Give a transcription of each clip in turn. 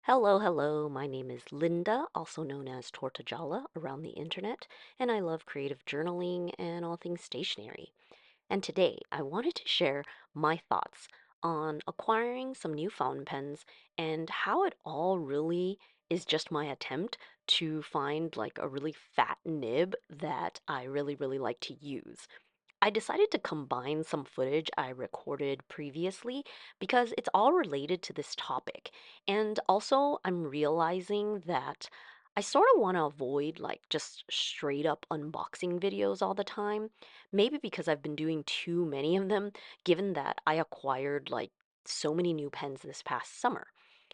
Hello, hello. My name is Linda, also known as Tortajala around the internet, and I love creative journaling and all things stationery. And today I wanted to share my thoughts on acquiring some new fountain pens and how it all really is just my attempt to find like a really fat nib that I really like to use. I decided to combine some footage I recorded previously because it's all related to this topic. And also, I'm realizing that I sort of want to avoid like just straight up unboxing videos all the time. Maybe because I've been doing too many of them, given that I acquired like so many new pens this past summer.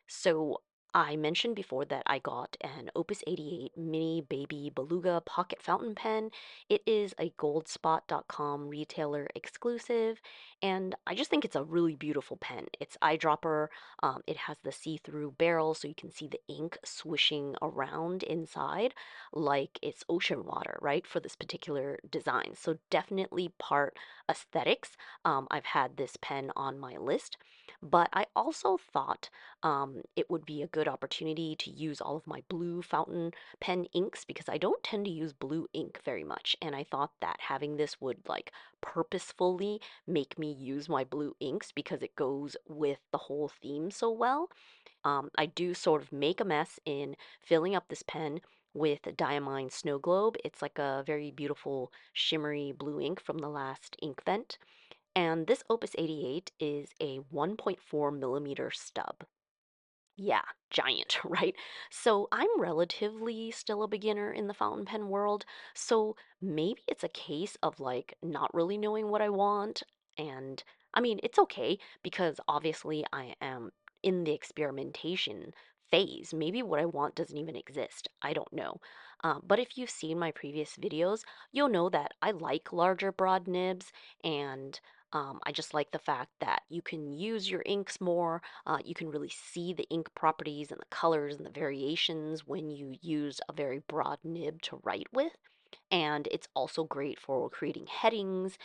So I mentioned before that I got an Opus 88 Mini Baby Beluga pocket fountain pen. It is a goldspot.com retailer exclusive, and I just think it's a really beautiful pen. It's eyedropper, it has the see-through barrel so you can see the ink swishing around inside like it's ocean water, right, for this particular design. So definitely part aesthetics. I've had this pen on my list, but I also thought it would be a good opportunity to use all of my blue fountain pen inks because I don't tend to use blue ink very much. And I thought that having this would like purposefully make me use my blue inks because it goes with the whole theme so well. I do sort of make a mess in filling up this pen with a Diamine Snow Globe. It's like a very beautiful shimmery blue ink from the last ink vent. And this Opus 88 is a 1.4 millimeter stub. Yeah, giant, right? So I'm relatively still a beginner in the fountain pen world. So maybe it's a case of like not really knowing what I want. And I mean, it's okay because obviously I am in the experimentation phase. Maybe what I want doesn't even exist. I don't know. But if you've seen my previous videos, you'll know that I like larger broad nibs and I just like the fact that you can use your inks more, you can really see the ink properties and the colors and the variations when you use a very broad nib to write with. And it's also great for creating headings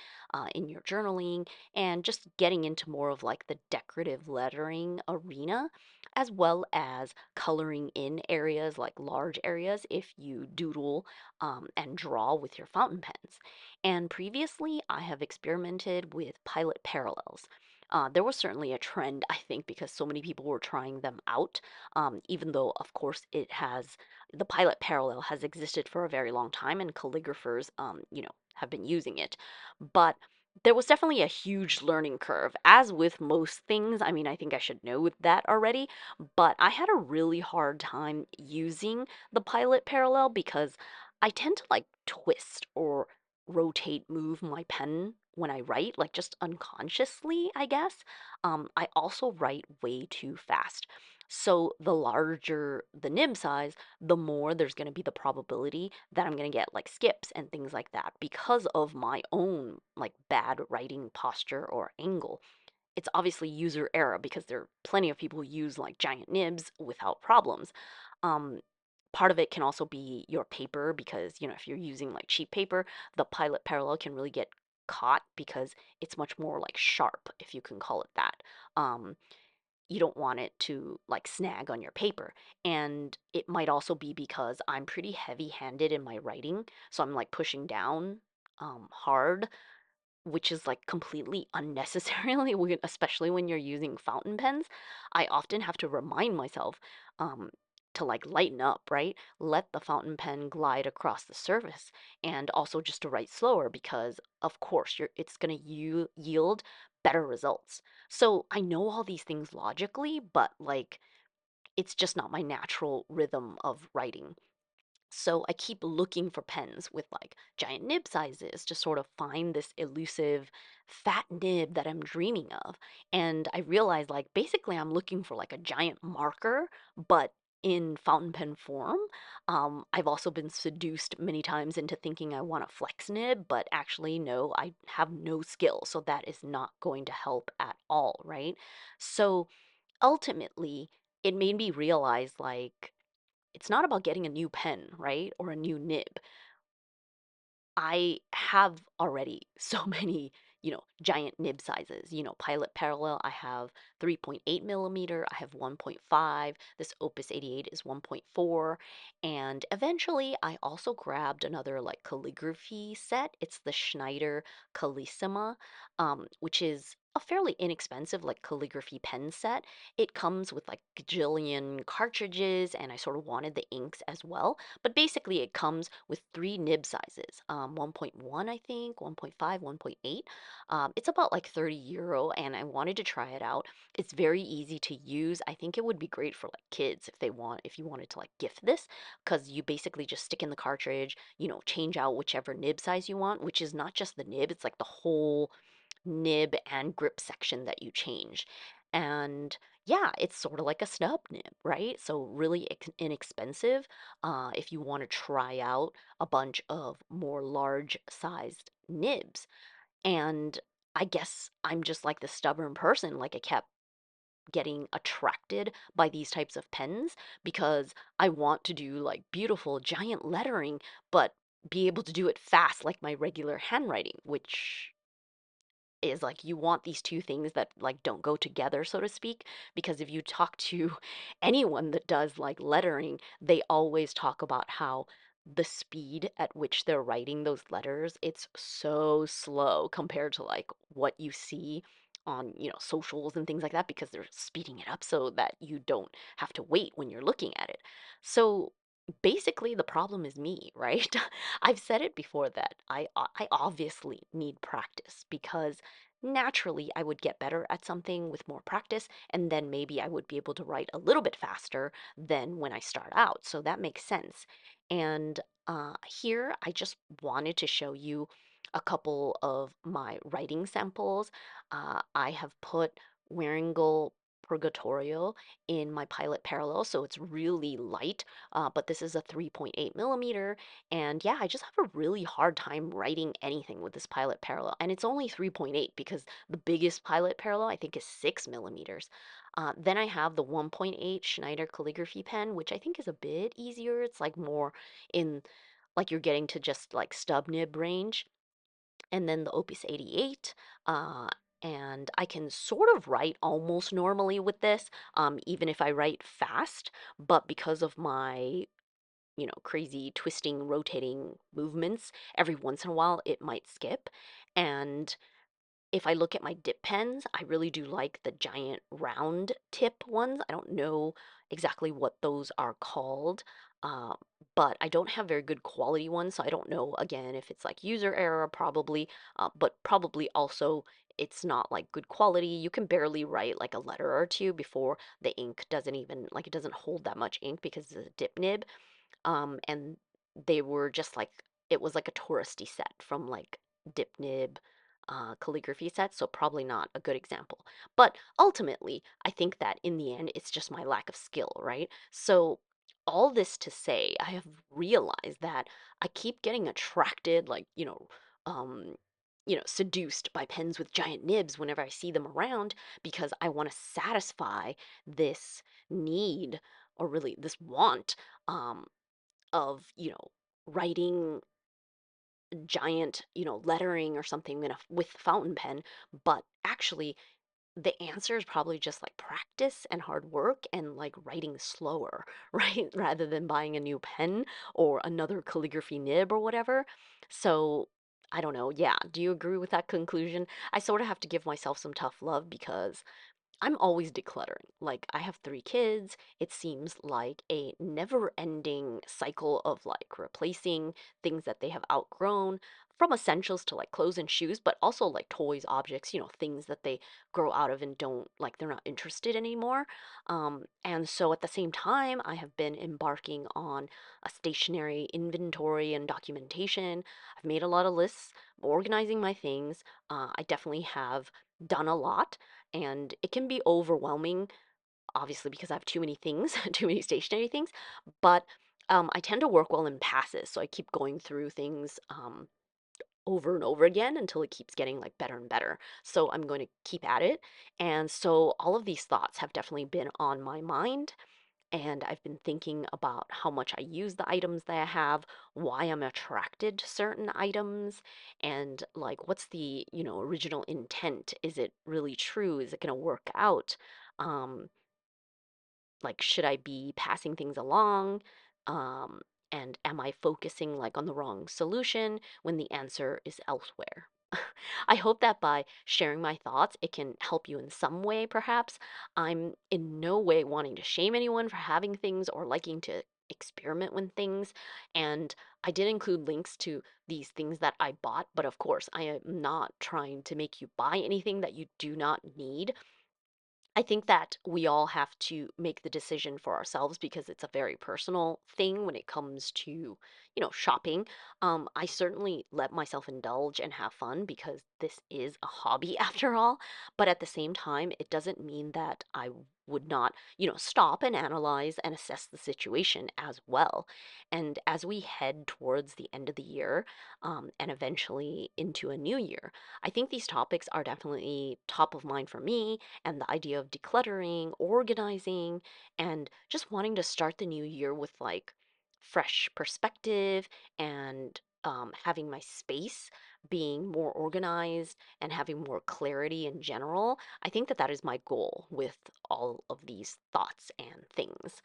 in your journaling and just getting into more of like the decorative lettering arena, as well as coloring in areas like large areas if you doodle and draw with your fountain pens. And previously, I have experimented with pilot parallels. There was certainly a trend, I think, because so many people were trying them out, even though, of course, the pilot parallel has existed for a very long time and calligraphers, have been using it. But there was definitely a huge learning curve. As with most things, I mean, I think I should know that already, but I had a really hard time using the pilot parallel because I tend to like twist or rotate, move my pen when I write, like just unconsciously, I guess. I also write way too fast. So the larger the nib size, the more there's going to be the probability that I'm going to get like skips and things like that because of my own like bad writing posture or angle. It's obviously user error because there are plenty of people who use like giant nibs without problems. Um, Part of it can also be your paper because, if you're using like cheap paper, the pilot parallel can really get caught because it's much more like sharp, if you can call it that. Um, you don't want it to like snag on your paper. And it might also be because I'm pretty heavy handed in my writing. So I'm like pushing down hard, which is like completely unnecessarily, especially when you're using fountain pens. I often have to remind myself um, to like lighten up, right? Let the fountain pen glide across the surface, and also just to write slower because, of course, it's going to yield better results. So I know all these things logically, but like it's just not my natural rhythm of writing. So I keep looking for pens with like giant nib sizes to sort of find this elusive fat nib that I'm dreaming of. And I realized like basically I'm looking for like a giant marker, but in fountain pen form. I've also been seduced many times into thinking I want a flex nib, but actually, no, I have no skill. So that is not going to help at all, right? So ultimately, it made me realize like, it's not about getting a new pen, right? Or a new nib. I have already so many, giant nib sizes. Pilot parallel, I have 3.8 millimeter, I have 1.5, this Opus 88 is 1.4, and eventually I also grabbed another like calligraphy set. It's the Schneider Callissima, which is a fairly inexpensive like calligraphy pen set. It comes with like gajillion cartridges, and I sort of wanted the inks as well. But basically, it comes with three nib sizes, 1.1, I think, 1.5, 1.8. It's about like €30, and I wanted to try it out. It's very easy to use. I think it would be great for like kids if you wanted to like gift this, because you basically just stick in the cartridge, change out whichever nib size you want, which is not just the nib, it's like the whole nib and grip section that you change. And yeah, it's sort of like a snub nib, right? So really inexpensive if you want to try out a bunch of more large sized nibs. And I guess I'm just like the stubborn person. Like I kept getting attracted by these types of pens because I want to do like beautiful giant lettering, but be able to do it fast like my regular handwriting, which is like you want these two things that like don't go together, so to speak, because if you talk to anyone that does like lettering, they always talk about how the speed at which they're writing those letters, it's so slow compared to like what you see on, socials and things like that, because they're speeding it up so that you don't have to wait when you're looking at it. So basically the problem is me, right? I've said it before that I obviously need practice because naturally I would get better at something with more practice, and then maybe I would be able to write a little bit faster than when I start out. So that makes sense. And here I just wanted to show you a couple of my writing samples. I have put Waringal Purgatorio in my Pilot Parallel, so it's really light, but this is a 3.8 millimeter, and yeah, I just have a really hard time writing anything with this Pilot Parallel, and it's only 3.8 because the biggest Pilot Parallel I think is 6 millimeters. Then I have the 1.8 Schneider calligraphy pen, which I think is a bit easier. It's like more in, like you're getting to just like stub nib range, and then the Opus 88. Uh, and I can sort of write almost normally with this, even if I write fast. But because of my, crazy twisting, rotating movements, every once in a while it might skip. And if I look at my dip pens, I really do like the giant round tip ones. I don't know exactly what those are called, uh, but I don't have very good quality ones, so I don't know again if it's like user error, probably, but probably also it's not like good quality. You can barely write like a letter or two before the ink doesn't even like it doesn't hold that much ink because it's a dip nib. And they were just like it was like a touristy set from like dip nib calligraphy sets, so probably not a good example. But ultimately, I think that in the end, it's just my lack of skill, right? So all this to say, I have realized that I keep getting attracted, like, seduced by pens with giant nibs whenever I see them around because I want to satisfy this need, or really this want, um, of, writing giant, lettering or something with fountain pen, but actually the answer is probably just like practice and hard work and like writing slower, right? Rather than buying a new pen or another calligraphy nib or whatever. So I don't know. Yeah. Do you agree with that conclusion? I sort of have to give myself some tough love because I'm always decluttering. Like, I have three kids. It seems like a never ending cycle of like replacing things that they have outgrown, from essentials to like clothes and shoes, but also like toys, objects, things that they grow out of and don't like, they're not interested anymore. And so at the same time, I have been embarking on a stationary inventory and documentation. I've made a lot of lists, organizing my things. I definitely have done a lot, and it can be overwhelming, obviously, because I have too many things, too many stationary things. But I tend to work well in passes, so I keep going through things over and over again until it keeps getting like better and better. So I'm going to keep at it. And so all of these thoughts have definitely been on my mind. and I've been thinking about how much I use the items that I have, why I'm attracted to certain items, and like what's the, original intent? Is it really true? Is it going to work out? Um, like, should I be passing things along? Um, and am I focusing like on the wrong solution when the answer is elsewhere? I hope that by sharing my thoughts, it can help you in some way, perhaps. I'm in no way wanting to shame anyone for having things or liking to experiment with things. And I did include links to these things that I bought, but of course, I am not trying to make you buy anything that you do not need. I think that we all have to make the decision for ourselves because it's a very personal thing when it comes to, shopping. I certainly let myself indulge and have fun because this is a hobby after all. But at the same time, it doesn't mean that I would not, stop and analyze and assess the situation as well. And as we head towards the end of the year, and eventually into a new year, I think these topics are definitely top of mind for me, and the idea of decluttering, organizing, and just wanting to start the new year with like fresh perspective and having my space being more organized and having more clarity in general. I think that that is my goal with all of these thoughts and things.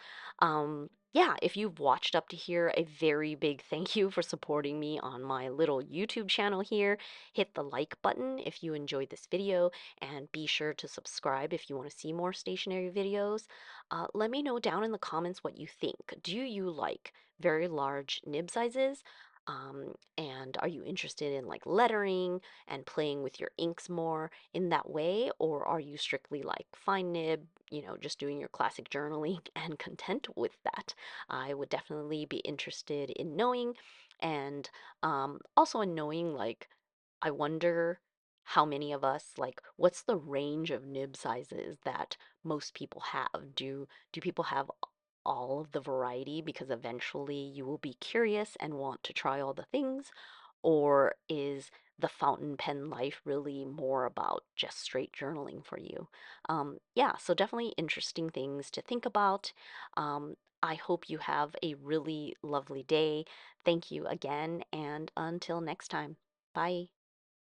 Yeah, if you've watched up to here, a very big thank you for supporting me on my little YouTube channel here. Hit the like button if you enjoyed this video, and be sure to subscribe if you want to see more stationery videos. Let me know down in the comments what you think. Do you like very large nib sizes? And are you interested in like lettering and playing with your inks more in that way? Or are you strictly like fine nib, just doing your classic journaling and content with that? I would definitely be interested in knowing, and also in knowing like I wonder how many of us, like, what's the range of nib sizes that most people have? Do people have all of the variety because eventually you will be curious and want to try all the things? Or is the fountain pen life really more about just straight journaling for you? Yeah, so definitely interesting things to think about. I hope you have a really lovely day. Thank you again, and until next time. Bye.